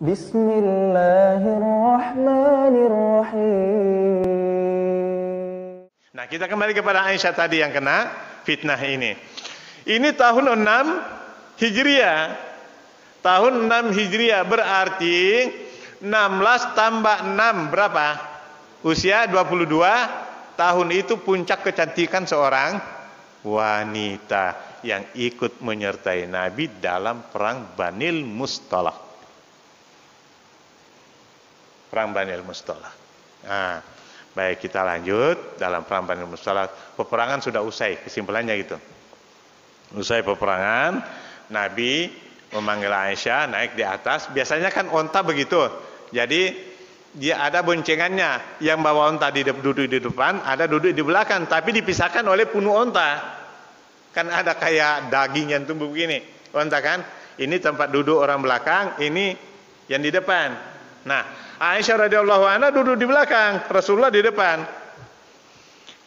Bismillahirrahmanirrahim. Nah, kita kembali kepada Aisyah tadi yang kena fitnah ini. Ini tahun 6 Hijriah. Tahun 6 Hijriah berarti 16 tambah 6 berapa? Usia 22 tahun itu puncak kecantikan seorang wanita yang ikut menyertai Nabi dalam perang Banil Mustalaq. Perang Banil Mustalaq. Nah, baik, kita lanjut dalam perang Banil Mustalaq. Peperangan sudah usai, kesimpulannya gitu. Usai peperangan, Nabi memanggil Aisyah naik di atas. Biasanya kan onta begitu. Jadi dia ada boncengannya. Yang bawa onta duduk di depan, ada duduk di belakang, tapi dipisahkan oleh punuk onta. Kan ada kayak daging yang tumbuh begini, onta kan. Ini tempat duduk orang belakang, ini yang di depan. Nah, Aisyah radhiyallahu anha duduk di belakang, Rasulullah di depan.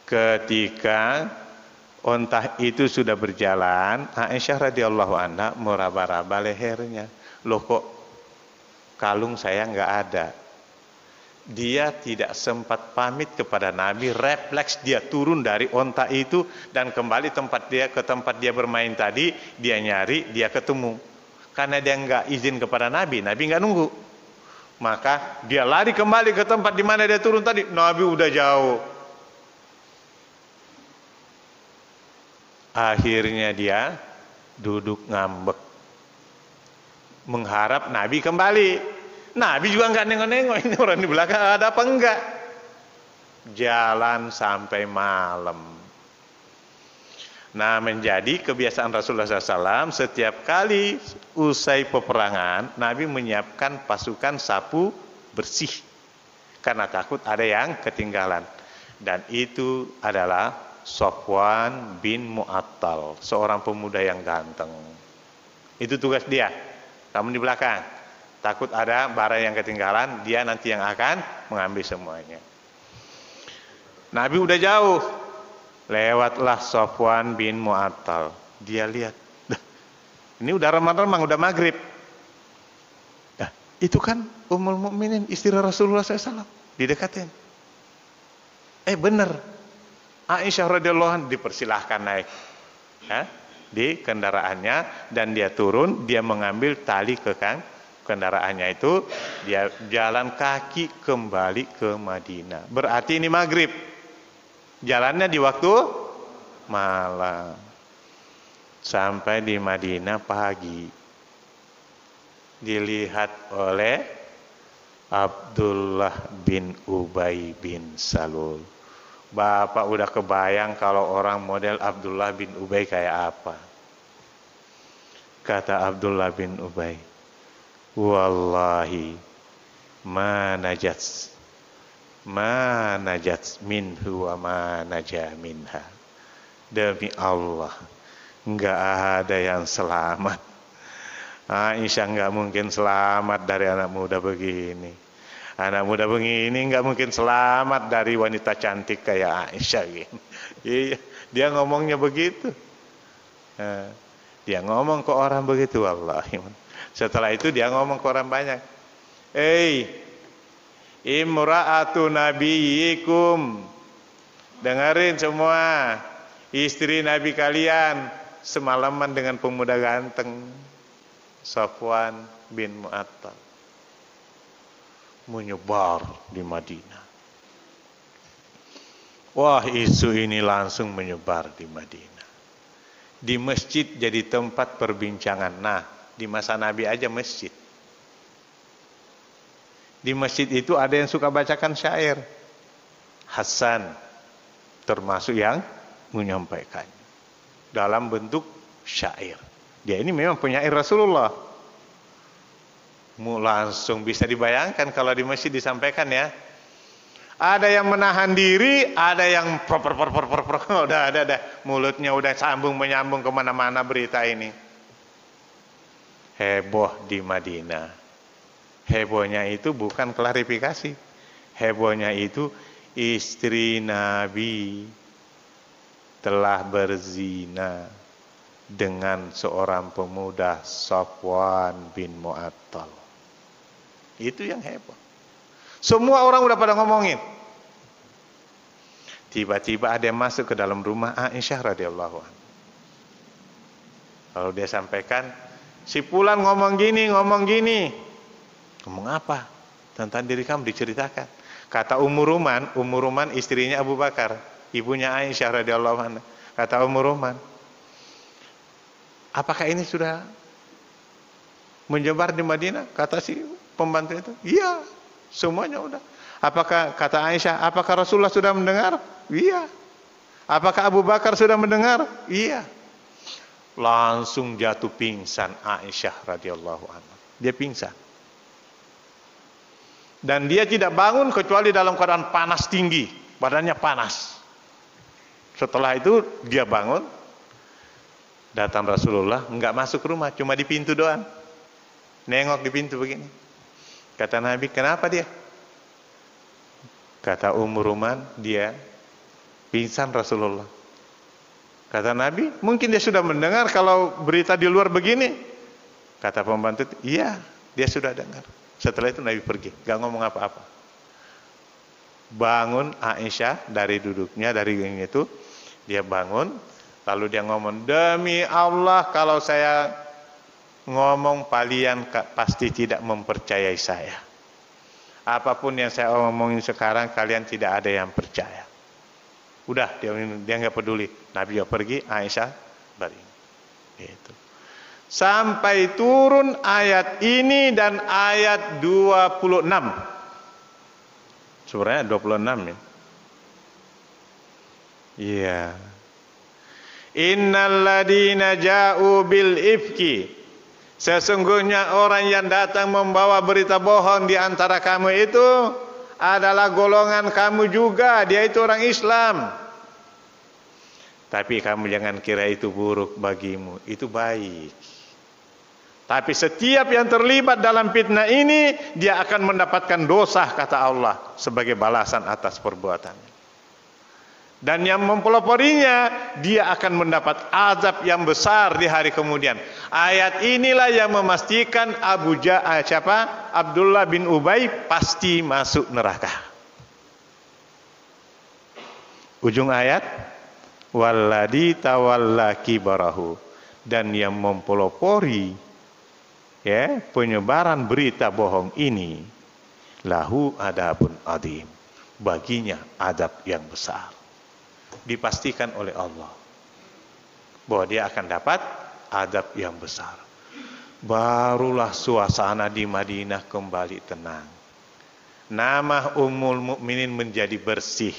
Ketika onta itu sudah berjalan, Aisyah radhiyallahu anha meraba-raba lehernya. Loh, kok kalung saya nggak ada? Dia tidak sempat pamit kepada Nabi, refleks dia turun dari onta itu dan kembali ke tempat dia bermain tadi. Dia nyari, dia ketemu. Karena dia nggak izin kepada Nabi, Nabi nggak nunggu. Maka dia lari kembali ke tempat di mana dia turun tadi. Nabi udah jauh. Akhirnya dia duduk ngambek, mengharap Nabi kembali. Nabi juga nggak nengok-nengok, ini orang di belakang ada apa enggak. Jalan sampai malam. Nah, menjadi kebiasaan Rasulullah SAW, setiap kali usai peperangan, Nabi menyiapkan pasukan sapu bersih. Karena takut ada yang ketinggalan. Dan itu adalah Safwan bin Mu'attal, seorang pemuda yang ganteng. Itu tugas dia. Kamu di belakang. Takut ada barang yang ketinggalan, dia nanti yang akan mengambil semuanya. Nabi udah jauh. Lewatlah Safwan bin Mu'attal. Dia lihat, ini udah remang-remang, udah maghrib. Nah, itu kan Ummul Mukminin, istri Rasulullah SAW. Didekatin. Bener. Aisyah radhiyallahu anha dipersilahkan naik di kendaraannya, dan dia turun, dia mengambil tali kekang kendaraannya itu, dia jalan kaki kembali ke Madinah. Berarti ini maghrib. Jalannya di waktu malam. Sampai di Madinah pagi. Dilihat oleh Abdullah bin Ubay bin Salul. Bapak udah kebayang kalau orang model Abdullah bin Ubay kayak apa. Kata Abdullah bin Ubay, wallahi ma najat minhu wa ma naja minha. Demi Allah, enggak ada yang selamat. Aisyah enggak mungkin selamat dari anak muda begini. Anak muda begini enggak mungkin selamat dari wanita cantik kayak Aisyah gitu. Iya, dia ngomongnya begitu. Dia ngomong ke orang begitu, wallahi. Setelah itu dia ngomong ke orang banyak. Imra'atu nabiyikum, dengerin semua, istri Nabi kalian semalaman dengan pemuda ganteng Safwan bin Mu'attal. Menyebar di Madinah. Wah, isu ini langsung menyebar di Madinah. Di masjid jadi tempat perbincangan. Nah, di masa Nabi aja masjid. Di masjid itu ada yang suka bacakan syair. Hasan termasuk yang menyampaikannya dalam bentuk syair. Dia ini memang penyair Rasulullah. Langsung bisa dibayangkan kalau di masjid disampaikan ya. Ada yang menahan diri, ada yang udah mulutnya udah sambung menyambung kemana-mana berita ini. Heboh di Madinah. Hebohnya itu bukan klarifikasi. Hebohnya itu istri Nabi telah berzina dengan seorang pemuda Safwan bin Mu'attal. Itu yang heboh. Semua orang udah pada ngomongin. Tiba-tiba ada yang masuk ke dalam rumah Aisyah radhiyallahu anha. Lalu dia sampaikan, si Fulan ngomong gini, ngomong gini. Ngomong apa? Tentang diri kamu diceritakan. Kata Ummu Ruman istrinya Abu Bakar, ibunya Aisyah radhiyallahu anha. Kata Ummu Ruman, apakah ini sudah menyebar di Madinah? Kata si pembantu itu, iya, semuanya udah. Apakah, kata Aisyah, apakah Rasulullah sudah mendengar? Iya. Apakah Abu Bakar sudah mendengar? Iya. Langsung jatuh pingsan Aisyah radhiyallahu anha. Dia pingsan. Dan dia tidak bangun kecuali dalam keadaan panas tinggi, badannya panas. Setelah itu dia bangun, datang Rasulullah, enggak masuk rumah, cuma di pintu doang. Nengok di pintu begini. Kata Nabi, kenapa dia? Kata Ummu Ruman, dia pingsan Rasulullah. Kata Nabi, mungkin dia sudah mendengar kalau berita di luar begini. Kata pembantu, iya, dia sudah dengar. Setelah itu Nabi pergi, gak ngomong apa-apa. Bangun Aisyah dari duduknya, dari itu, dia bangun, lalu dia ngomong, demi Allah kalau saya ngomong kalian pasti tidak mempercayai saya. Apapun yang saya omongin sekarang kalian tidak ada yang percaya. Udah, dia nggak peduli. Nabi pergi, Aisyah balik. Itu. Sampai turun ayat ini dan ayat 26. Sebenarnya 26 ya. Iya. Innal ladina ja'u bil ifki. Sesungguhnya orang yang datang membawa berita bohong di antara kamu itu adalah golongan kamu juga, dia itu orang Islam. Tapi kamu jangan kira itu buruk bagimu, itu baik. Tapi setiap yang terlibat dalam fitnah ini, dia akan mendapatkan dosa, kata Allah, sebagai balasan atas perbuatannya. Dan yang mempeloporinya, dia akan mendapat azab yang besar di hari kemudian. Ayat inilah yang memastikan Abdullah bin Ubay pasti masuk neraka. Ujung ayat, walladzi tawalla kibarahu, dan yang mempelopori ya penyebaran berita bohong ini, lahu adabun adzim, baginya adab yang besar. Dipastikan oleh Allah bahwa dia akan dapat adab yang besar. Barulah suasana di Madinah kembali tenang. Nama Ummul Mukminin menjadi bersih.